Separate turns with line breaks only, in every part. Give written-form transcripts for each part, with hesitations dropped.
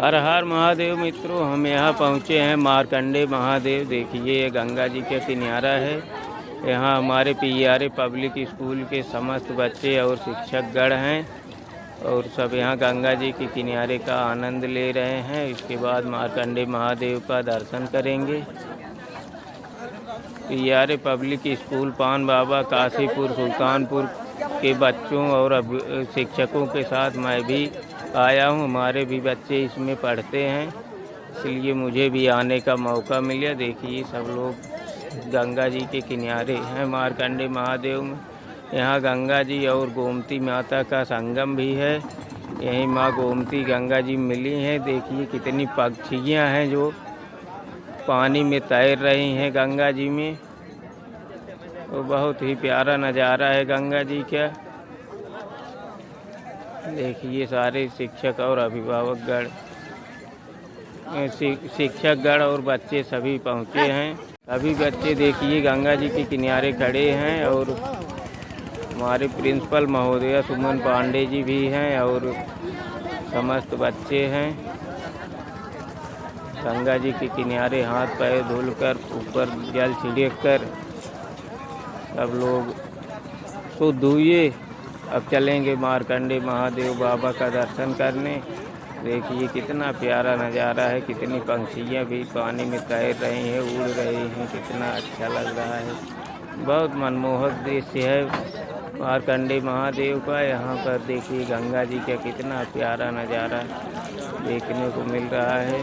हर हर महादेव मित्रों, हम यहाँ पहुँचे हैं मार्कंडे महादेव। देखिए ये गंगा जी का किनारा है। यहाँ हमारे पीआरए पब्लिक स्कूल के समस्त बच्चे और शिक्षकगण हैं और सब यहाँ गंगा जी के किनारे का आनंद ले रहे हैं। इसके बाद मार्कंडे महादेव का दर्शन करेंगे। पीआरए पब्लिक स्कूल पान बाबा काशीपुर सुल्तानपुर के बच्चों और शिक्षकों के साथ मैं भी आया हूँ। हमारे भी बच्चे इसमें पढ़ते हैं, इसलिए मुझे भी आने का मौका मिला। देखिए सब लोग गंगा जी के किनारे हैं मार्कंडे महादेव में। यहाँ गंगा जी और गोमती माता का संगम भी है। यहीं माँ गोमती गंगा जी मिली हैं। देखिए कितनी पक्षियाँ हैं जो पानी में तैर रही हैं गंगा जी में। तो बहुत ही प्यारा नज़ारा है गंगा जी का। देखिए सारे शिक्षक और अभिभावकगण, शिक्षकगण और बच्चे सभी पहुँचे हैं। सभी बच्चे देखिए गंगा जी के किनारे खड़े हैं और हमारे प्रिंसिपल महोदया सुमन पांडे जी भी हैं और समस्त बच्चे हैं। गंगा जी के किनारे हाथ पैर धुलकर ऊपर जल छिड़क कर सब लोग शुद्ध हुए। अब चलेंगे मार्कंडे महादेव बाबा का दर्शन करने। देखिए कितना प्यारा नज़ारा है, कितनी पंछियाँ भी पानी में तैर रही हैं, उड़ रही हैं। कितना अच्छा लग रहा है, बहुत मनमोहक दृश्य है मार्कंडे महादेव का। यहाँ पर देखिए गंगा जी का कितना प्यारा नज़ारा देखने को मिल रहा है।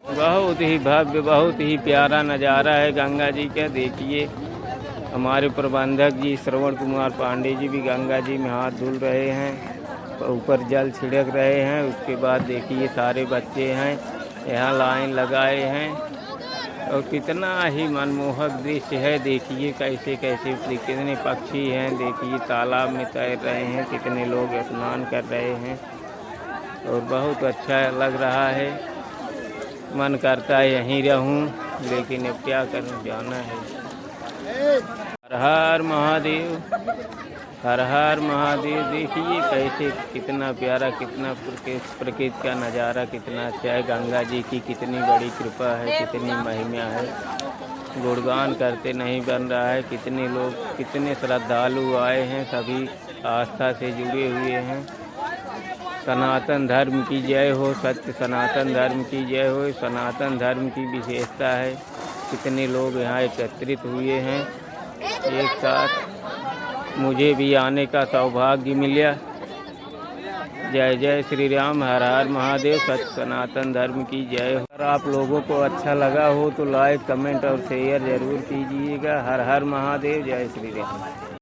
बहुत ही भव्य, बहुत ही प्यारा नज़ारा है गंगा जी का। देखिए हमारे प्रबंधक जी श्रवण कुमार पांडे जी भी गंगा जी में हाथ धुल रहे हैं, ऊपर जल छिड़क रहे हैं। उसके बाद देखिए सारे बच्चे हैं यहाँ लाइन लगाए हैं और कितना ही मनमोहक दृश्य है। देखिए कैसे कैसे कितने पक्षी हैं। देखिए तालाब में तैर रहे हैं, कितने लोग स्नान कर रहे हैं और बहुत अच्छा लग रहा है। मन करता है यहीं रहूं, लेकिन अब क्या करूं, जाना है। हर हर महादेव, हर हर महादेव। देखिए कैसे कितना प्यारा, कितना प्रकृति का नज़ारा कितना अच्छा है। गंगा जी की कितनी बड़ी कृपा है, कितनी महिमा है। गुणगान करते नहीं बन रहा है। कितने लोग, कितने श्रद्धालु आए हैं, सभी आस्था से जुड़े हुए हैं। सनातन धर्म की जय हो, सत्य सनातन धर्म की जय हो। सनातन धर्म की विशेषता है। कितने लोग यहाँ एकत्रित हुए हैं एक साथ। मुझे भी आने का सौभाग्य मिला। जय जय श्री राम, हर हर महादेव, सत्य सनातन धर्म की जय हो। अगर आप लोगों को अच्छा लगा हो तो लाइक, कमेंट और शेयर ज़रूर कीजिएगा। हर हर महादेव, जय श्री राम।